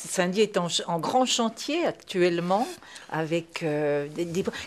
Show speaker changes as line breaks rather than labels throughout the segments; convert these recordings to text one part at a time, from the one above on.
Saint-Dié est en grand chantier actuellement avec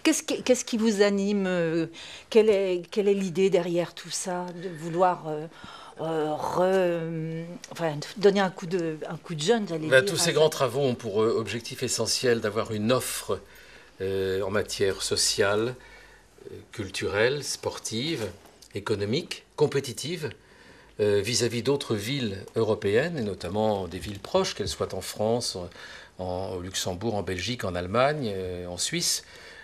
Qu'est-ce qui vous anime quelle est l'idée derrière tout ça, de vouloir enfin, donner un coup de jeune, j'allais dire.
Tous ces grands travaux ont pour objectif essentiel d'avoir une offre en matière sociale, culturelle, sportive, économique, compétitive, vis-à-vis d'autres villes européennes, et notamment des villes proches, qu'elles soient en France, au Luxembourg, en Belgique, en Allemagne, en Suisse,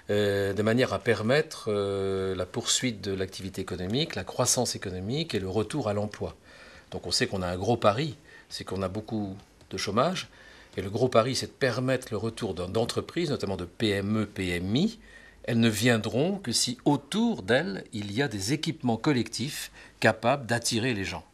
de manière à permettre la poursuite de l'activité économique, la croissance économique et le retour à l'emploi. Donc on sait qu'on a un gros pari, c'est qu'on a beaucoup de chômage, et le gros pari, c'est de permettre le retour d'entreprises, notamment de PME, PMI. Elles ne viendront que si autour d'elles, il y a des équipements collectifs capables d'attirer les gens.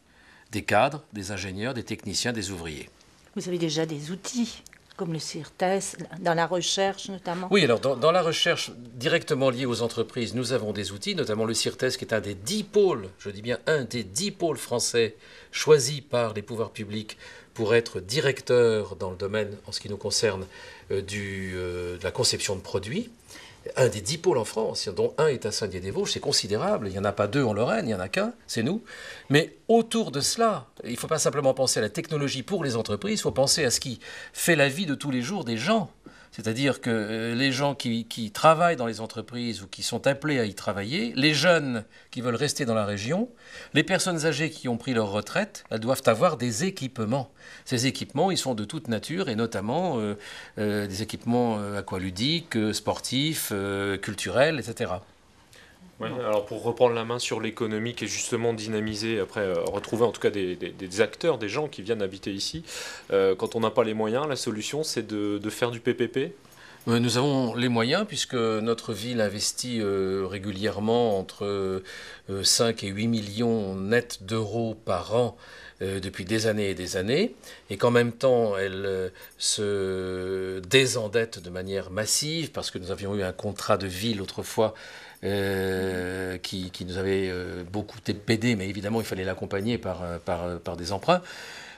Des cadres, des ingénieurs, des techniciens, des ouvriers.
Vous avez déjà des outils, comme le CIRTES, dans la recherche notamment?
Oui, alors dans la recherche directement liée aux entreprises, nous avons des outils, notamment le CIRTES, qui est un des 10 pôles, je dis bien un des 10 pôles français choisis par les pouvoirs publics pour être directeur dans le domaine, en ce qui nous concerne, de la conception de produits. Un des 10 pôles en France, dont un est à Saint-Dié-des-Vosges, c'est considérable. Il n'y en a pas deux en Lorraine, il n'y en a qu'un, c'est nous. Mais autour de cela, il ne faut pas simplement penser à la technologie pour les entreprises, il faut penser à ce qui fait la vie de tous les jours des gens. C'est-à-dire que les gens qui travaillent dans les entreprises ou qui sont appelés à y travailler, les jeunes qui veulent rester dans la région, les personnes âgées qui ont pris leur retraite, elles doivent avoir des équipements. Ces équipements, ils sont de toute nature et notamment des équipements aqualudiques, sportifs, culturels, etc.
Ouais, alors pour reprendre la main sur l'économique et justement dynamiser, après retrouver en tout cas des acteurs, des gens qui viennent habiter ici, quand on n'a pas les moyens, la solution c'est de faire du PPP.
Nous avons les moyens puisque notre ville investit régulièrement entre 5 et 8 millions nets d'euros par an depuis des années et des années, et qu'en même temps elle se désendette de manière massive parce que nous avions eu un contrat de ville autrefois qui nous avait beaucoup aidé, mais évidemment il fallait l'accompagner par des emprunts.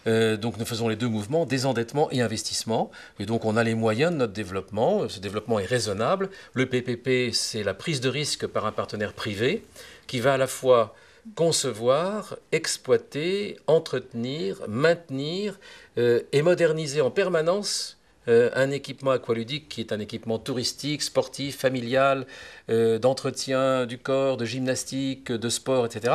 Donc nous faisons les deux mouvements, désendettement et investissement. Et donc on a les moyens de notre développement. Ce développement est raisonnable. Le PPP, c'est la prise de risque par un partenaire privé qui va à la fois concevoir, exploiter, entretenir, maintenir et moderniser en permanence un équipement aqualudique qui est un équipement touristique, sportif, familial, d'entretien du corps, de gymnastique, de sport, etc.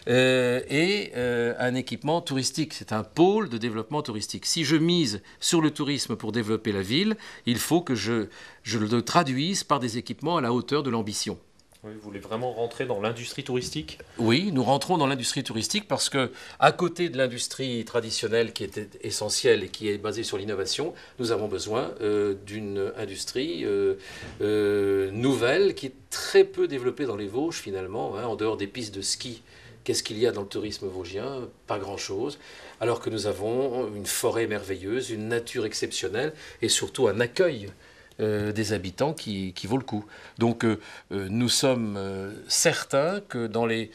Un équipement touristique. C'est un pôle de développement touristique. Si je mise sur le tourisme pour développer la ville, il faut que je le traduise par des équipements à la hauteur de l'ambition.
Oui, vous voulez vraiment rentrer dans l'industrie touristique?
Oui, nous rentrons dans l'industrie touristique parce que, à côté de l'industrie traditionnelle qui est essentielle et qui est basée sur l'innovation, nous avons besoin d'une industrie nouvelle qui est très peu développée dans les Vosges finalement, en dehors des pistes de ski. Qu'est-ce qu'il y a dans le tourisme vosgien? Pas grand-chose. Alors que nous avons une forêt merveilleuse, une nature exceptionnelle et surtout un accueil des habitants qui vaut le coup. Donc nous sommes certains que dans les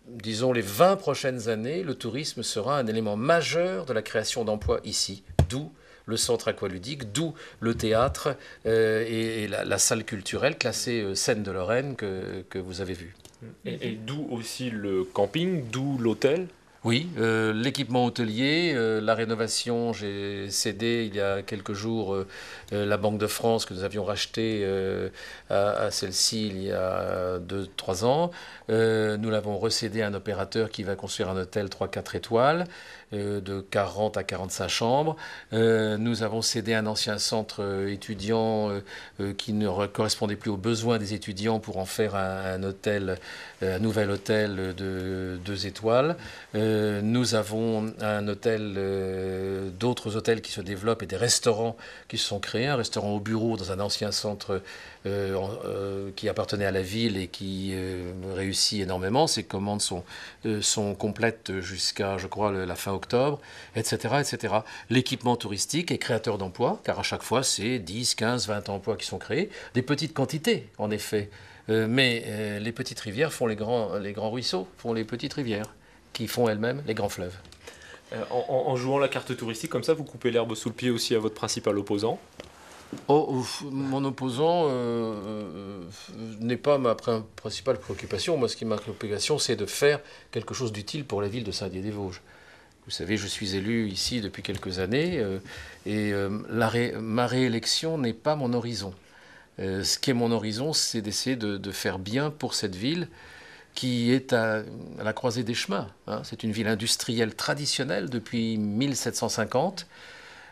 20 prochaines années, le tourisme sera un élément majeur de la création d'emplois ici, d'où le centre aqualudique, d'où le théâtre et la salle culturelle classée Seine de Lorraine que vous avez vue.
Et d'où aussi le camping, d'où l'hôtel?
Oui, l'équipement hôtelier, la rénovation, j'ai cédé il y a quelques jours la Banque de France que nous avions racheté à celle-ci il y a 2-3 ans. Nous l'avons recédé à un opérateur qui va construire un hôtel 3-4 étoiles de 40 à 45 chambres. Nous avons cédé un ancien centre étudiant qui ne correspondait plus aux besoins des étudiants pour en faire un hôtel, un nouvel hôtel de 2 étoiles. Nous avons un hôtel, d'autres hôtels qui se développent et des restaurants qui se sont créés. Un restaurant au bureau dans un ancien centre qui appartenait à la ville et qui réussit énormément. Ses commandes sont complètes jusqu'à, je crois, la fin octobre, etc., etc. L'équipement touristique est créateur d'emplois, car à chaque fois, c'est 10, 15, 20 emplois qui sont créés. Des petites quantités, en effet. Mais les petites rivières font les grands ruisseaux, font les petites rivières, qui font elles-mêmes les grands fleuves.
En jouant la carte touristique, comme ça, vous coupez l'herbe sous le pied aussi à votre principal opposant?
Mon opposant n'est pas ma principale préoccupation. Moi, ce qui est ma préoccupation, c'est de faire quelque chose d'utile pour la ville de Saint-Dié-des-Vosges. Vous savez, je suis élu ici depuis quelques années ma réélection n'est pas mon horizon. Ce qui est mon horizon, c'est d'essayer de faire bien pour cette ville qui est à la croisée des chemins. C'est une ville industrielle traditionnelle depuis 1750,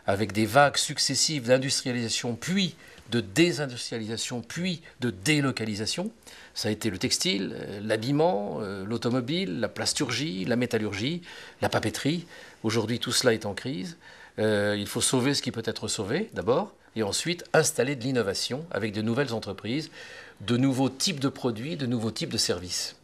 avec des vagues successives d'industrialisation, puis de désindustrialisation, puis de délocalisation. Ça a été le textile, l'habillement, l'automobile, la plasturgie, la métallurgie, la papeterie. Aujourd'hui, tout cela est en crise. Il faut sauver ce qui peut être sauvé, d'abord, et ensuite installer de l'innovation avec de nouvelles entreprises, de nouveaux types de produits, de nouveaux types de services.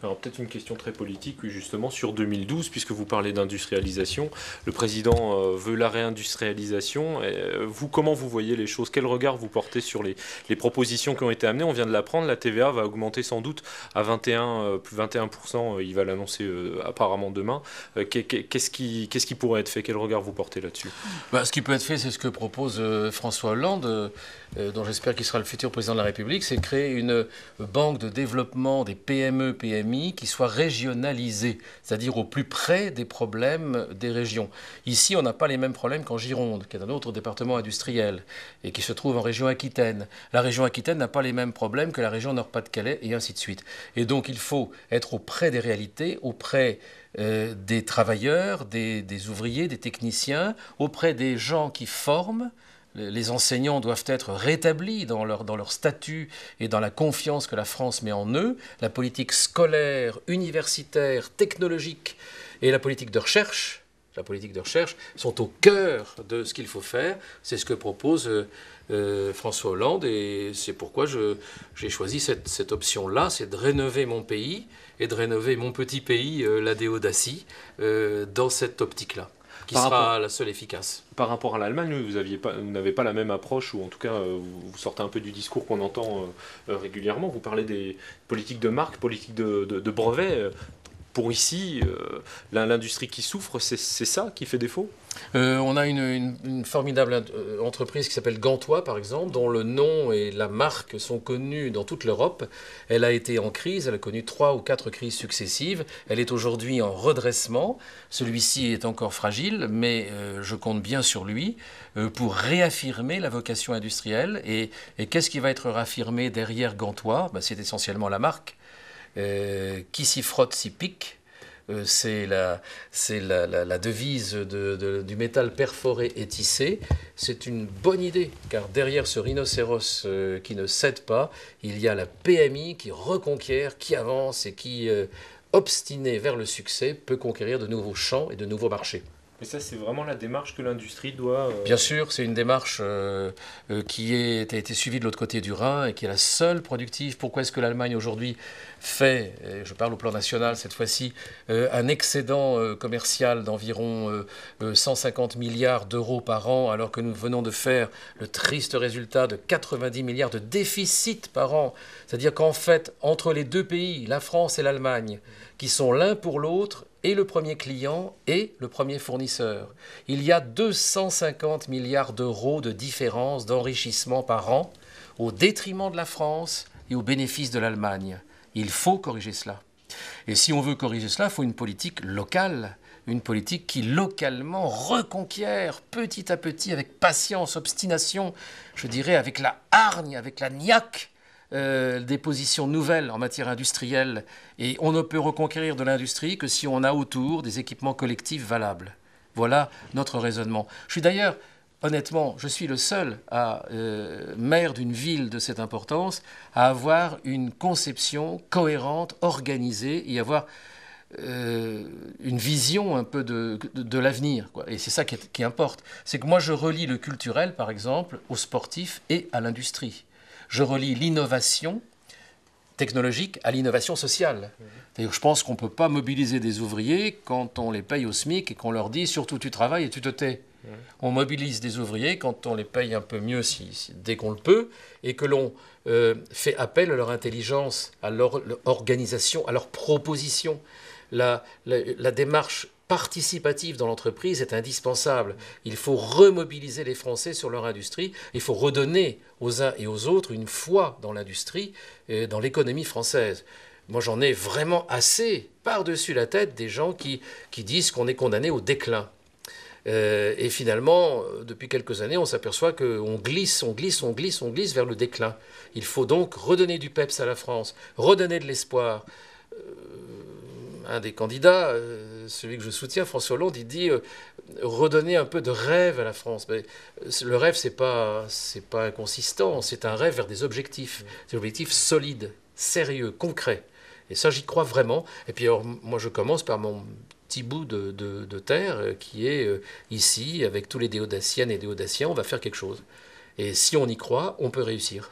Alors peut-être une question très politique, justement, sur 2012, puisque vous parlez d'industrialisation. Le président veut la réindustrialisation. Vous, comment vous voyez les choses? Quel regard vous portez sur les propositions qui ont été amenées? On vient de l'apprendre, la TVA va augmenter sans doute à 21%, il va l'annoncer apparemment demain. Qu'est-ce qui pourrait être fait? Quel regard vous portez là-dessus?
Ce qui peut être fait, c'est ce que propose François Hollande, dont j'espère qu'il sera le futur président de la République, c'est créer une banque de développement des PME, PMI, qui soit régionalisée, c'est-à-dire au plus près des problèmes des régions. Ici, on n'a pas les mêmes problèmes qu'en Gironde, qui est un autre département industriel, et qui se trouve en région Aquitaine. La région Aquitaine n'a pas les mêmes problèmes que la région Nord-Pas-de-Calais, et ainsi de suite. Et donc, il faut être auprès des réalités, auprès des travailleurs, des ouvriers, des techniciens, auprès des gens qui forment. Les enseignants doivent être rétablis dans leur statut et dans la confiance que la France met en eux. La politique scolaire, universitaire, technologique et la politique de recherche sont au cœur de ce qu'il faut faire. C'est ce que propose François Hollande et c'est pourquoi j'ai choisi cette option-là, c'est de rénover mon pays et de rénover mon petit pays, l'ADO d'Assy, dans cette optique-là, qui sera la seule efficace.
Par rapport à l'Allemagne, vous n'avez pas la même approche, ou en tout cas, vous sortez un peu du discours qu'on entend régulièrement. Vous parlez des politiques de marque, politiques de brevets. Pour ici, l'industrie qui souffre, c'est ça qui fait défaut?
On a une formidable entreprise qui s'appelle Gantois, par exemple, dont le nom et la marque sont connus dans toute l'Europe. Elle a été en crise, elle a connu 3 ou 4 crises successives. Elle est aujourd'hui en redressement. Celui-ci est encore fragile, mais je compte bien sur lui pour réaffirmer la vocation industrielle. Et qu'est-ce qui va être réaffirmé derrière Gantois? C'est essentiellement la marque. Qui s'y frotte s'y pique. C'est la devise du métal perforé et tissé. C'est une bonne idée, car derrière ce rhinocéros qui ne cède pas, il y a la PMI qui reconquiert, qui avance et qui, obstinée vers le succès, peut conquérir de nouveaux champs et de nouveaux marchés.
Mais ça, c'est vraiment la démarche que l'industrie doit...
Bien sûr, c'est une démarche qui a été suivie de l'autre côté du Rhin et qui est la seule productive. Pourquoi est-ce que l'Allemagne aujourd'hui fait, et je parle au plan national cette fois-ci, un excédent commercial d'environ 150 milliards d'euros par an, alors que nous venons de faire le triste résultat de 90 milliards de déficit par an? C'est-à-dire qu'en fait, entre les deux pays, la France et l'Allemagne, qui sont l'un pour l'autre, et le premier client et le premier fournisseur, il y a 250 milliards d'euros de différence d'enrichissement par an au détriment de la France et au bénéfice de l'Allemagne. Il faut corriger cela. Et si on veut corriger cela, il faut une politique locale, une politique qui localement reconquiert petit à petit, avec patience, obstination, je dirais avec la hargne, avec la niaque, des positions nouvelles en matière industrielle. Et on ne peut reconquérir de l'industrie que si on a autour des équipements collectifs valables. Voilà notre raisonnement. Je suis d'ailleurs, honnêtement, je suis le seul maire d'une ville de cette importance à avoir une conception cohérente, organisée et avoir une vision un peu de l'avenir, quoi. Et c'est ça qui importe. C'est que moi, je relie le culturel, par exemple, au sportif et à l'industrie. Je relie l'innovation technologique à l'innovation sociale. C'est-à-dire, je pense qu'on ne peut pas mobiliser des ouvriers quand on les paye au SMIC et qu'on leur dit « surtout tu travailles et tu te tais ». On mobilise des ouvriers quand on les paye un peu mieux dès qu'on le peut et que l'on fait appel à leur intelligence, à leur organisation, à leur proposition. La démarche participative dans l'entreprise est indispensable. Il faut remobiliser les Français sur leur industrie. Il faut redonner aux uns et aux autres une foi dans l'industrie et dans l'économie française. Moi, j'en ai vraiment assez par-dessus la tête des gens qui disent qu'on est condamné au déclin. Et finalement, depuis quelques années, on s'aperçoit qu'on glisse vers le déclin. Il faut donc redonner du peps à la France, redonner de l'espoir. Un des candidats, celui que je soutiens, François Hollande, il dit redonner un peu de rêve à la France. Mais le rêve, c'est pas inconsistant, c'est un rêve vers des objectifs, des objectifs solides, sérieux, concrets. Et ça, j'y crois vraiment. Et puis alors, moi, je commence par mon petit bout de terre qui est ici, avec tous les déodaciennes et déodaciens, on va faire quelque chose. Et si on y croit, on peut réussir.